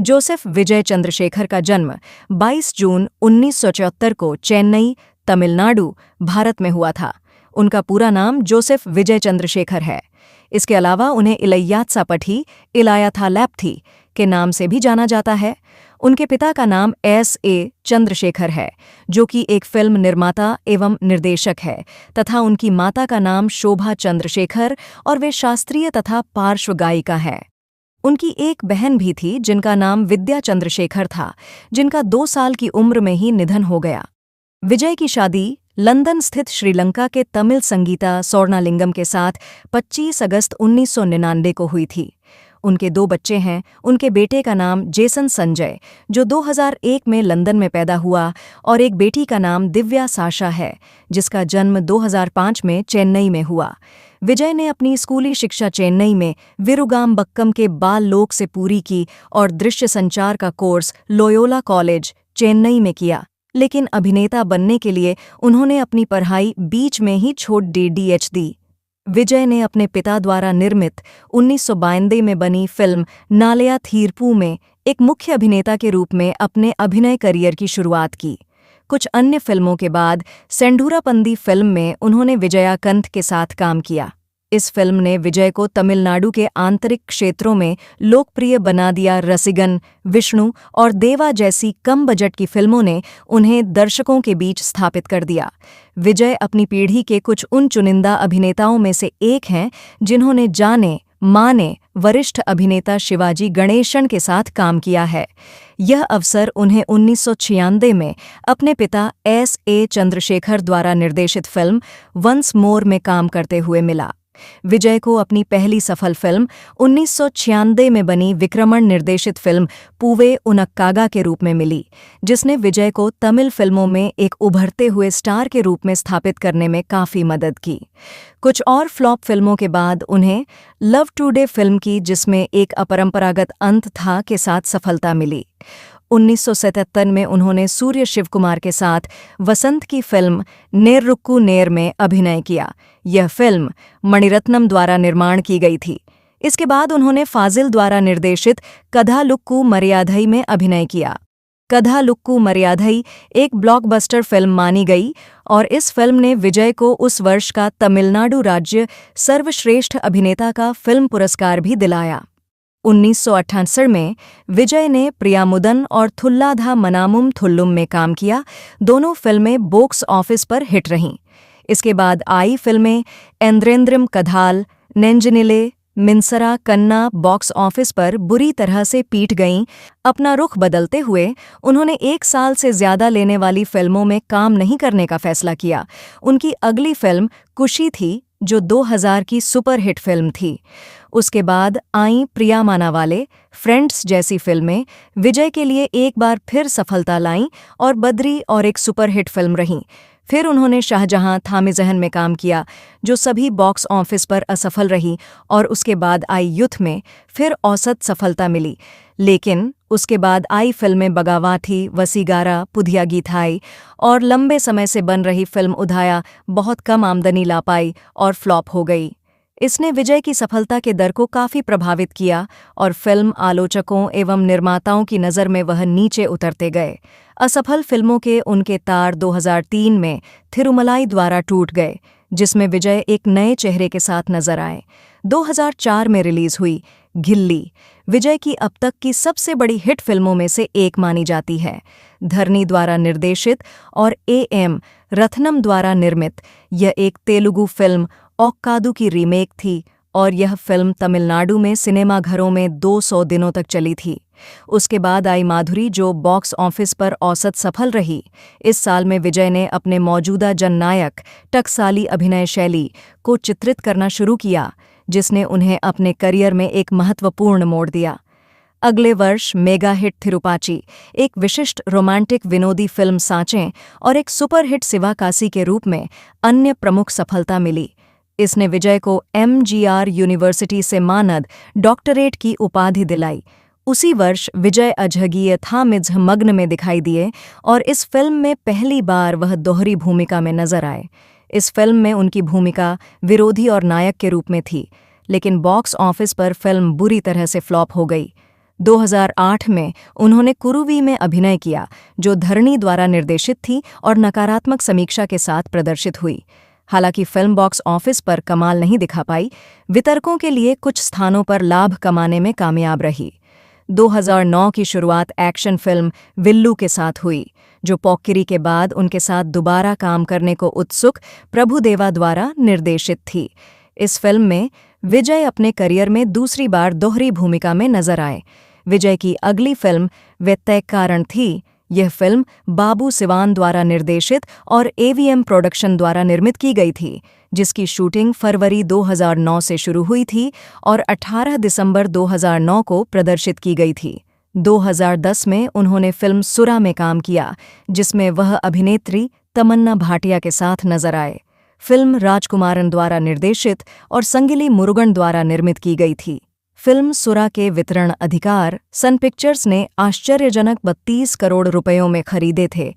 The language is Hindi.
जोसेफ विजय चंद्रशेखर का जन्म 22 जून 1974 को चेन्नई, तमिलनाडु, भारत में हुआ था। उनका पूरा नाम जोसेफ विजय चंद्रशेखर है। इसके अलावा उन्हें इलैयात्सापठी, इलायाथालैप्थी के नाम से भी जाना जाता है। उनके पिता का नाम S.A. चंद्रशेखर है, जो कि एक फिल्म निर्माता एवं निर्देशक है, तथा उनकी माता का नाम शोभा चंद्रशेखर और वे शास्त्रीय तथा पार्श्व गायिका हैं। उनकी एक बहन भी थी जिनका नाम विद्या चंद्रशेखर था, जिनका 2 साल की उम्र में ही निधन हो गया। विजय की शादी लंदन स्थित श्रीलंका के तमिल संगीता स्वर्णालिंगम के साथ 25 अगस्त 1999 को हुई थी। उनके 2 बच्चे हैं। उनके बेटे का नाम जेसन संजय, जो 2001 में लंदन में पैदा हुआ, और एक बेटी का नाम दिव्या साशा है, जिसका जन्म 2005 में चेन्नई में हुआ। विजय ने अपनी स्कूली शिक्षा चेन्नई में विरुगाम्बक्कम के बाल लोक से पूरी की और दृश्य संचार का कोर्स लोयोला कॉलेज, चेन्नई में किया, लेकिन अभिनेता बनने के लिए उन्होंने अपनी पढ़ाई बीच में ही छोड़ DDH दी। विजय ने अपने पिता द्वारा निर्मित 1992 में बनी फिल्म नालया थीरपू में एक मुख्य अभिनेता के रूप में अपने अभिनय करियर की शुरुआत की। कुछ अन्य फिल्मों के बाद सेंडूरापंदी फिल्म में उन्होंने विजयाकंत के साथ काम किया। इस फिल्म ने विजय को तमिलनाडु के आंतरिक क्षेत्रों में लोकप्रिय बना दिया। रसिगन, विष्णु और देवा जैसी कम बजट की फिल्मों ने उन्हें दर्शकों के बीच स्थापित कर दिया। विजय अपनी पीढ़ी के कुछ उन चुनिंदा अभिनेताओं में से एक हैं जिन्होंने जाने माने वरिष्ठ अभिनेता शिवाजी गणेशन के साथ काम किया है। यह अवसर उन्हें 1996 में अपने पिता S.A. चंद्रशेखर द्वारा निर्देशित फिल्म वंस मोर में काम करते हुए मिला। विजय को अपनी पहली सफल फिल्म 1996 में बनी विक्रमण निर्देशित फिल्म पूवे उनक्कागा के रूप में मिली, जिसने विजय को तमिल फिल्मों में एक उभरते हुए स्टार के रूप में स्थापित करने में काफ़ी मदद की। कुछ और फ्लॉप फिल्मों के बाद उन्हें लव टुडे फिल्म की, जिसमें एक अपरंपरागत अंत था, के साथ सफलता मिली। 1977 में उन्होंने सूर्य शिवकुमार के साथ वसंत की फिल्म नेर्रुक्कू नेर में अभिनय किया। यह फिल्म मणिरत्नम द्वारा निर्माण की गई थी। इसके बाद उन्होंने फाजिल द्वारा निर्देशित कथालुक्कू मर्यादई में अभिनय किया। कथालुक्कू मर्यादई एक ब्लॉकबस्टर फिल्म मानी गई और इस फिल्म ने विजय को उस वर्ष का तमिलनाडु राज्य सर्वश्रेष्ठ अभिनेता का फिल्म पुरस्कार भी दिलाया। 1968 में विजय ने प्रियामुदन और थुल्लाधा मनामुम थुल्लुम में काम किया। दोनों फिल्में बॉक्स ऑफिस पर हिट रहीं। इसके बाद आई फिल्में एंद्रेंद्रम कधाल, नेंजिनिले, मिंसरा कन्ना बॉक्स ऑफिस पर बुरी तरह से पीट गईं। अपना रुख बदलते हुए उन्होंने 1 साल से ज्यादा लेने वाली फिल्मों में काम नहीं करने का फैसला किया। उनकी अगली फिल्म कुशी थी, जो 2000 की सुपरहिट फिल्म थी। उसके बाद आईं प्रिया मानावाले, फ्रेंड्स जैसी फिल्में विजय के लिए एक बार फिर सफलता लाईं और बद्री और एक सुपरहिट फिल्म रहीं। फिर उन्होंने शाहजहां थामे जहन में काम किया, जो सभी बॉक्स ऑफिस पर असफल रही, और उसके बाद आई युथ में फिर औसत सफलता मिली। लेकिन उसके बाद आई फिल्में बगावाथी, वसीगारा, पुधिया गीथाई और लंबे समय से बन रही फिल्म उधाया बहुत कम आमदनी ला पाई और फ्लॉप हो गई। इसने विजय की सफलता के दर को काफ़ी प्रभावित किया और फिल्म आलोचकों एवं निर्माताओं की नज़र में वह नीचे उतरते गए। असफल फिल्मों के उनके तार 2003 में थिरुमलाई द्वारा टूट गए, जिसमें विजय एक नए चेहरे के साथ नजर आए। 2004 में रिलीज हुई घिल्ली विजय की अब तक की सबसे बड़ी हिट फिल्मों में से एक मानी जाती है। धरनी द्वारा निर्देशित और A.M. रत्नम द्वारा निर्मित यह एक तेलुगु फिल्म ओक्कादू की रीमेक थी और यह फिल्म तमिलनाडु में सिनेमाघरों में 200 दिनों तक चली थी। उसके बाद आई माधुरी, जो बॉक्स ऑफिस पर औसत सफल रही। इस साल में विजय ने अपने मौजूदा जननायक टकसाली अभिनय शैली को चित्रित करना शुरू किया, जिसने उन्हें अपने करियर में एक महत्वपूर्ण मोड़ दिया। अगले वर्ष मेगा हिट थिरुपाची, एक विशिष्ट रोमांटिक विनोदी फिल्म सांचे और एक सुपरहिट शिवाकाशी के रूप में अन्य प्रमुख सफलता मिली। इसने विजय को MGR यूनिवर्सिटी से मानद डॉक्टरेट की उपाधि दिलाई। उसी वर्ष विजय अझगिय थामिझ मग्न में दिखाई दिए और इस फिल्म में पहली बार वह दोहरी भूमिका में नजर आए। इस फिल्म में उनकी भूमिका विरोधी और नायक के रूप में थी, लेकिन बॉक्स ऑफिस पर फिल्म बुरी तरह से फ्लॉप हो गई। 2008 में उन्होंने कुरुवी में अभिनय किया, जो धरणी द्वारा निर्देशित थी और नकारात्मक समीक्षा के साथ प्रदर्शित हुई। हालांकि फिल्म बॉक्स ऑफिस पर कमाल नहीं दिखा पाई, वितरकों के लिए कुछ स्थानों पर लाभ कमाने में कामयाब रही। 2009 की शुरुआत एक्शन फिल्म विल्लू के साथ हुई, जो पोक्किरी के बाद उनके साथ दोबारा काम करने को उत्सुक प्रभुदेवा द्वारा निर्देशित थी। इस फिल्म में विजय अपने करियर में दूसरी बार दोहरी भूमिका में नजर आए। विजय की अगली फिल्म वेत्तैक्कारण थी। यह फिल्म बाबू सिवान द्वारा निर्देशित और एवीएम प्रोडक्शन द्वारा निर्मित की गई थी, जिसकी शूटिंग फरवरी 2009 से शुरू हुई थी और 18 दिसंबर 2009 को प्रदर्शित की गई थी। 2010 में उन्होंने फिल्म सुरा में काम किया, जिसमें वह अभिनेत्री तमन्ना भाटिया के साथ नजर आए। फिल्म राजकुमारन द्वारा निर्देशित और संगिली मुरुगन द्वारा निर्मित की गई थी। फिल्म सुरा के वितरण अधिकार सन पिक्चर्स ने आश्चर्यजनक 32 करोड़ रुपयों में खरीदे थे,